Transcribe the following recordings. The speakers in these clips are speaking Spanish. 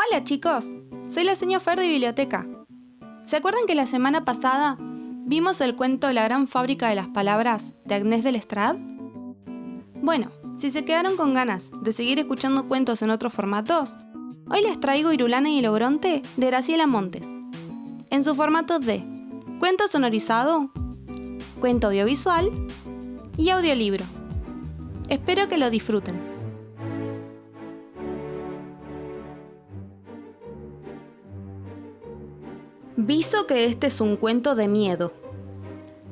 Hola chicos, soy la señora Fer de Biblioteca. ¿Se acuerdan que la semana pasada vimos el cuento La gran fábrica de las palabras de Agnès de Lestrade? Bueno, si se quedaron con ganas de seguir escuchando cuentos en otros formatos, hoy les traigo Irulana y el Ogronte de Graciela Montes, en su formato de cuento sonorizado, cuento audiovisual y audiolibro. Espero que lo disfruten. Viso que este es un cuento de miedo.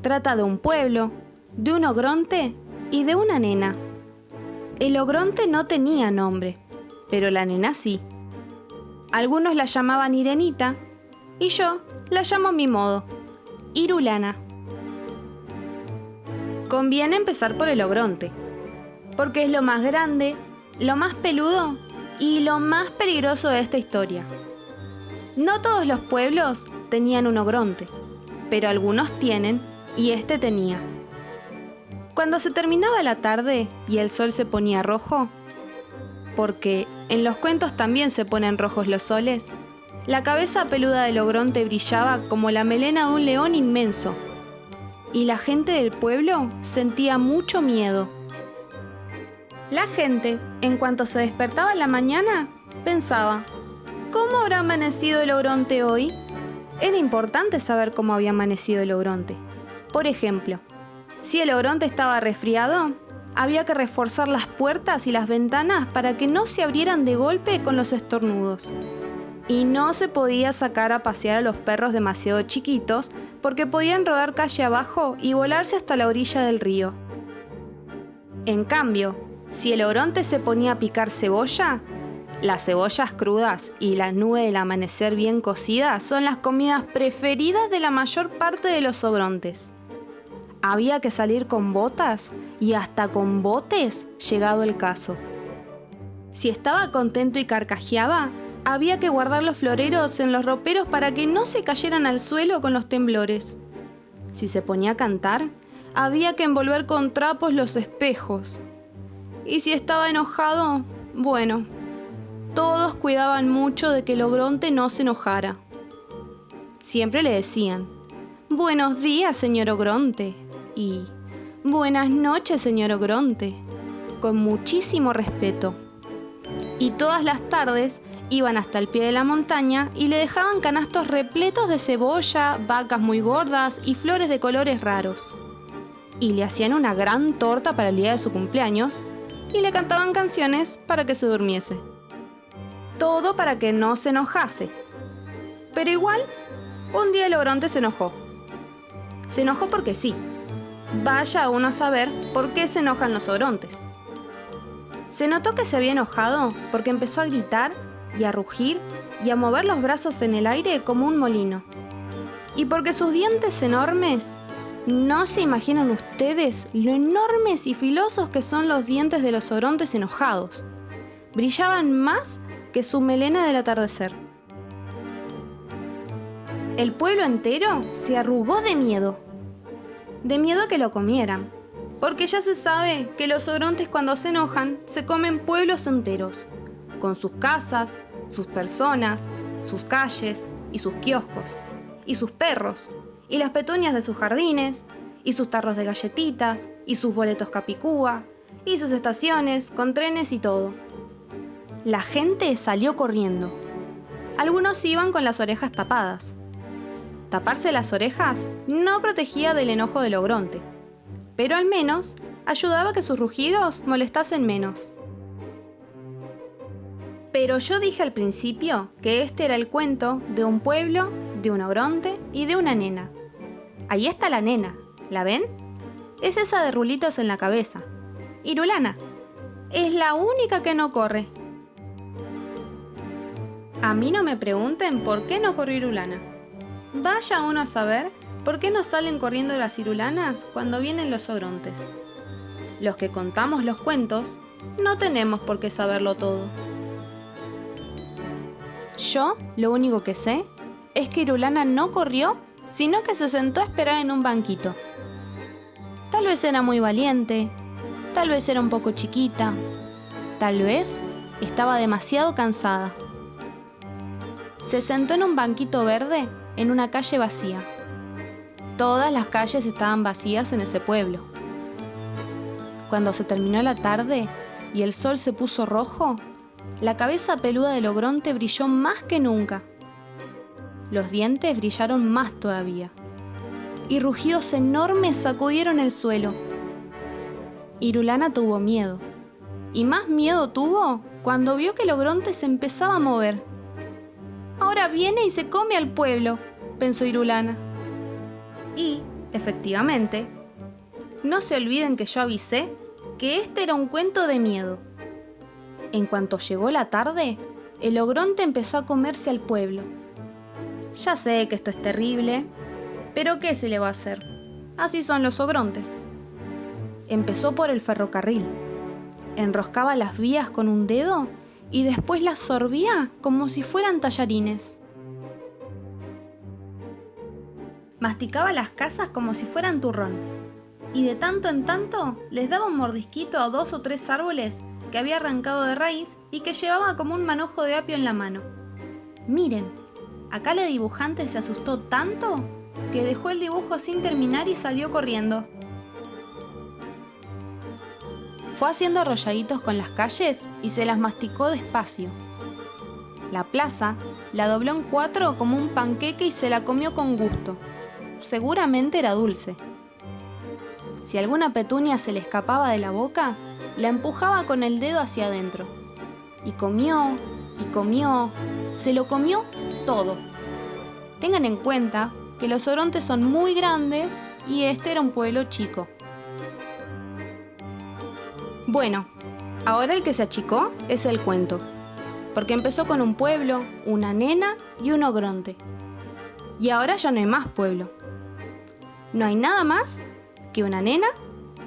Trata de un pueblo, de un ogronte y de una nena. El ogronte no tenía nombre, pero la nena sí. Algunos la llamaban Irenita y yo la llamo a mi modo, Irulana. Conviene empezar por el ogronte, porque es lo más grande, lo más peludo y lo más peligroso de esta historia. No todos los pueblos tenían un ogronte, pero algunos tienen, y este tenía. Cuando se terminaba la tarde y el sol se ponía rojo, porque en los cuentos también se ponen rojos los soles, la cabeza peluda del ogronte brillaba como la melena de un león inmenso, y la gente del pueblo sentía mucho miedo. La gente, en cuanto se despertaba en la mañana, pensaba: ¿cómo habrá amanecido el ogronte hoy? Era importante saber cómo había amanecido el ogronte. Por ejemplo, si el ogronte estaba resfriado, había que reforzar las puertas y las ventanas para que no se abrieran de golpe con los estornudos. Y no se podía sacar a pasear a los perros demasiado chiquitos porque podían rodar calle abajo y volarse hasta la orilla del río. En cambio, si el ogronte se ponía a picar cebolla, las cebollas crudas y la nube del amanecer bien cocida son las comidas preferidas de la mayor parte de los ogrontes. Había que salir con botas y hasta con botes, llegado el caso. Si estaba contento y carcajeaba, había que guardar los floreros en los roperos para que no se cayeran al suelo con los temblores. Si se ponía a cantar, había que envolver con trapos los espejos. Y si estaba enojado, bueno, todos cuidaban mucho de que el ogronte no se enojara. Siempre le decían: «Buenos días, señor ogronte», y «Buenas noches, señor ogronte», con muchísimo respeto. Y todas las tardes iban hasta el pie de la montaña y le dejaban canastos repletos de cebolla, vacas muy gordas y flores de colores raros. Y le hacían una gran torta para el día de su cumpleaños y le cantaban canciones para que se durmiese. Todo para que no se enojase. Pero igual, un día el ogronte se enojó. Se enojó porque sí. Vaya uno a saber por qué se enojan los ogrontes. Se notó que se había enojado porque empezó a gritar y a rugir y a mover los brazos en el aire como un molino. Y porque sus dientes enormes, no se imaginan ustedes lo enormes y filosos que son los dientes de los ogrontes enojados. Brillaban más que su melena del atardecer. El pueblo entero se arrugó de miedo a que lo comieran, porque ya se sabe que los ogrontes cuando se enojan se comen pueblos enteros, con sus casas, sus personas, sus calles y sus kioscos, y sus perros, y las petunias de sus jardines, y sus tarros de galletitas, y sus boletos capicúa, y sus estaciones con trenes y todo. La gente salió corriendo. Algunos iban con las orejas tapadas. Taparse las orejas no protegía del enojo del ogronte, pero al menos ayudaba a que sus rugidos molestasen menos. Pero yo dije al principio que este era el cuento de un pueblo, de un ogronte y de una nena. Ahí está la nena, ¿la ven? Es esa de rulitos en la cabeza. Irulana. Es la única que no corre. A mí no me pregunten por qué no corrió Irulana. Vaya uno a saber por qué no salen corriendo las irulanas cuando vienen los ogrontes. Los que contamos los cuentos no tenemos por qué saberlo todo. Yo lo único que sé es que Irulana no corrió, sino que se sentó a esperar en un banquito. Tal vez era muy valiente, tal vez era un poco chiquita, tal vez estaba demasiado cansada. se sentó en un banquito verde en una calle vacía. Todas las calles estaban vacías en ese pueblo. Cuando se terminó la tarde y el sol se puso rojo, la cabeza peluda del ogronte brilló más que nunca. Los dientes brillaron más todavía, y rugidos enormes sacudieron el suelo. Irulana tuvo miedo, y más miedo tuvo cuando vio que el ogronte se empezaba a mover. «Ahora viene y se come al pueblo», pensó Irulana. Y, efectivamente, no se olviden que yo avisé que este era un cuento de miedo. En cuanto llegó la tarde, el ogronte empezó a comerse al pueblo. Ya sé que esto es terrible, pero ¿qué se le va a hacer? Así son los ogrontes. Empezó por el ferrocarril. Enroscaba las vías con un dedo y después las sorbía como si fueran tallarines. Masticaba las casas como si fueran turrón. Y de tanto en tanto les daba un mordisquito a 2 o 3 árboles que había arrancado de raíz y que llevaba como un manojo de apio en la mano. Miren, acá la dibujante se asustó tanto que dejó el dibujo sin terminar y salió corriendo. Fue haciendo arrolladitos con las calles y se las masticó despacio. La plaza la dobló en 4 como un panqueque y se la comió con gusto. Seguramente era dulce. Si alguna petunia se le escapaba de la boca, la empujaba con el dedo hacia adentro. Y comió, se lo comió todo. Tengan en cuenta que los ogrontes son muy grandes y este era un pueblo chico. Bueno, ahora el que se achicó es el cuento, porque empezó con un pueblo, una nena y un ogronte. Y ahora ya no hay más pueblo. No hay nada más que una nena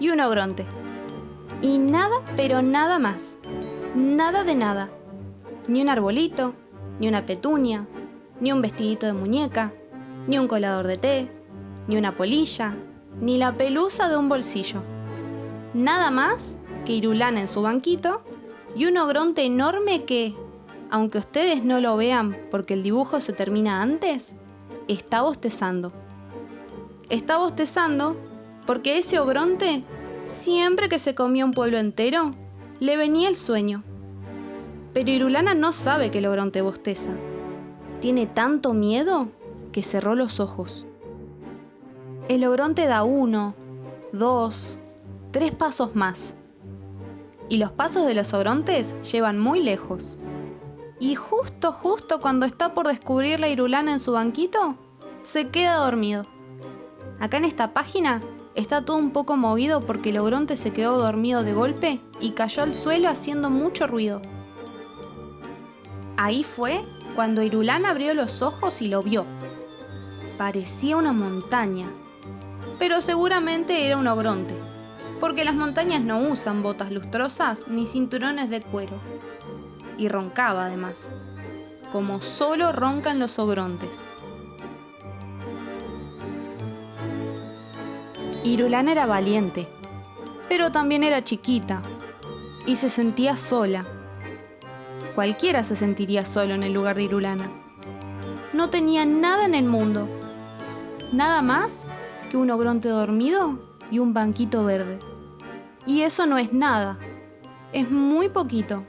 y un ogronte. Y nada, pero nada más. Nada de nada. Ni un arbolito, ni una petunia, ni un vestidito de muñeca, ni un colador de té, ni una polilla, ni la pelusa de un bolsillo. Nada más que Irulana en su banquito y un ogronte enorme que, aunque ustedes no lo vean porque el dibujo se termina antes, está bostezando. Está bostezando porque ese ogronte, siempre que se comía un pueblo entero, le venía el sueño. Pero Irulana no sabe que el ogronte bosteza. Tiene tanto miedo que cerró los ojos. El ogronte da 1, 2, 3 pasos más. Y los pasos de los ogrontes llevan muy lejos. Y justo cuando está por descubrir la Irulana en su banquito, se queda dormido. Acá en esta página está todo un poco movido porque el ogronte se quedó dormido de golpe y cayó al suelo haciendo mucho ruido. Ahí fue cuando Irulana abrió los ojos y lo vio. Parecía una montaña, pero seguramente era un ogronte, porque las montañas no usan botas lustrosas ni cinturones de cuero. Y roncaba además, como solo roncan los ogrontes. Irulana era valiente, pero también era chiquita y se sentía sola. Cualquiera se sentiría solo en el lugar de Irulana. No tenía nada en el mundo, nada más que un ogronte dormido y un banquito verde. Y eso no es nada, es muy poquito.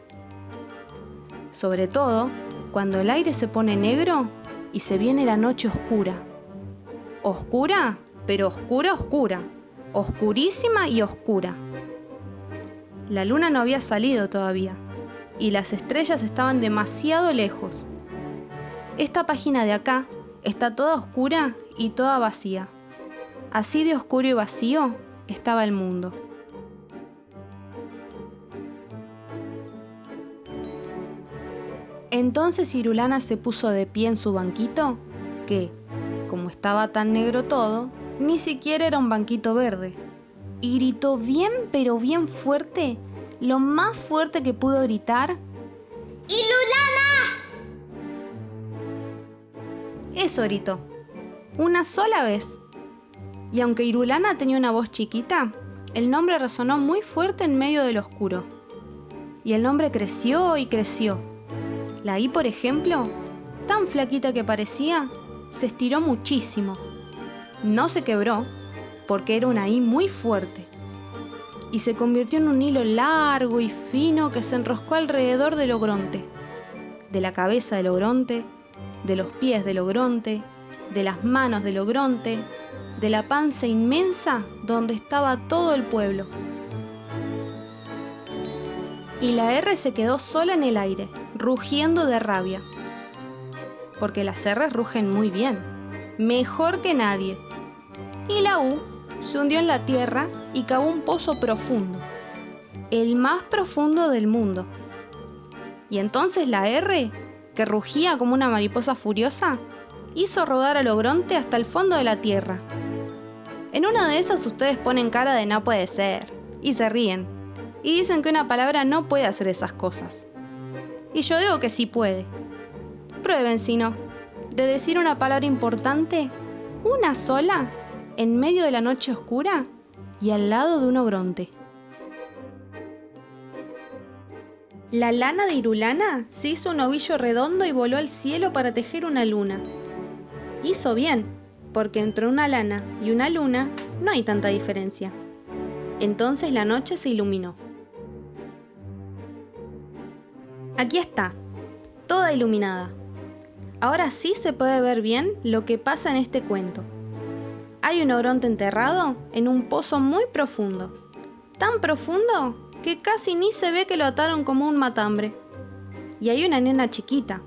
Sobre todo cuando el aire se pone negro y se viene la noche oscura. Oscura, pero oscura, oscurísima y oscura. La luna no había salido todavía y las estrellas estaban demasiado lejos. Esta página de acá está toda oscura y toda vacía. Así de oscuro y vacío estaba el mundo. Entonces Irulana se puso de pie en su banquito, que, como estaba tan negro todo, ni siquiera era un banquito verde, y gritó bien pero bien fuerte, lo más fuerte que pudo gritar: ¡Irulana! Eso gritó, una sola vez. Y aunque Irulana tenía una voz chiquita, el nombre resonó muy fuerte en medio del oscuro. Y el nombre creció y creció. La I, por ejemplo, tan flaquita que parecía, se estiró muchísimo. No se quebró, porque era una I muy fuerte. Y se convirtió en un hilo largo y fino que se enroscó alrededor del ogronte. De la cabeza del ogronte, de los pies del ogronte, de las manos del ogronte, de la panza inmensa donde estaba todo el pueblo. Y la R se quedó sola en el aire, rugiendo de rabia. Porque las R's rugen muy bien, mejor que nadie. Y la U se hundió en la tierra y cavó un pozo profundo, el más profundo del mundo. Y entonces la R, que rugía como una mariposa furiosa, hizo rodar al ogronte hasta el fondo de la tierra. En una de esas ustedes ponen cara de no puede ser, y se ríen, y dicen que una palabra no puede hacer esas cosas. Y yo digo que sí puede. Prueben si no, de decir una palabra importante, una sola, en medio de la noche oscura y al lado de un ogronte. La lana de Irulana se hizo un ovillo redondo y voló al cielo para tejer una luna. Hizo bien, porque entre una lana y una luna no hay tanta diferencia. Entonces la noche se iluminó. Aquí está, toda iluminada. Ahora sí se puede ver bien lo que pasa en este cuento. Hay un ogronte enterrado en un pozo muy profundo. Tan profundo que casi ni se ve que lo ataron como un matambre. Y hay una nena chiquita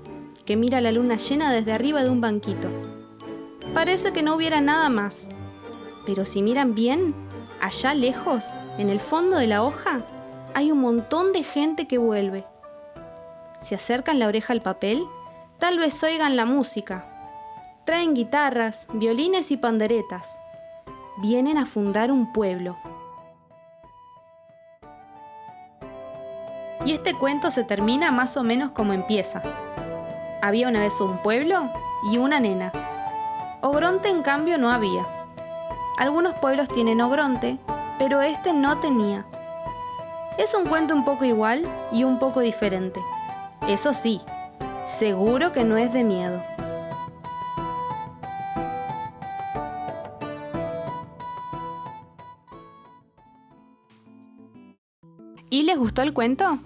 que mira la luna llena desde arriba de un banquito. Parece que no hubiera nada más. Pero si miran bien, allá lejos, en el fondo de la hoja, hay un montón de gente que vuelve. Si acercan la oreja al papel, tal vez oigan la música. Traen guitarras, violines y panderetas. Vienen a fundar un pueblo. Y este cuento se termina más o menos como empieza. Había una vez un pueblo y una nena. Ogronte, en cambio, no había. Algunos pueblos tienen ogronte, pero este no tenía. Es un cuento un poco igual y un poco diferente. Eso sí, seguro que no es de miedo. ¿Y les gustó el cuento?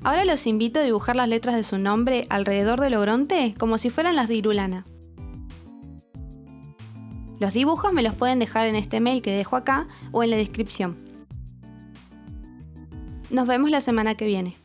Ahora los invito a dibujar las letras de su nombre alrededor del ogronte como si fueran las de Irulana. Los dibujos me los pueden dejar en este mail que dejo acá o en la descripción. Nos vemos la semana que viene.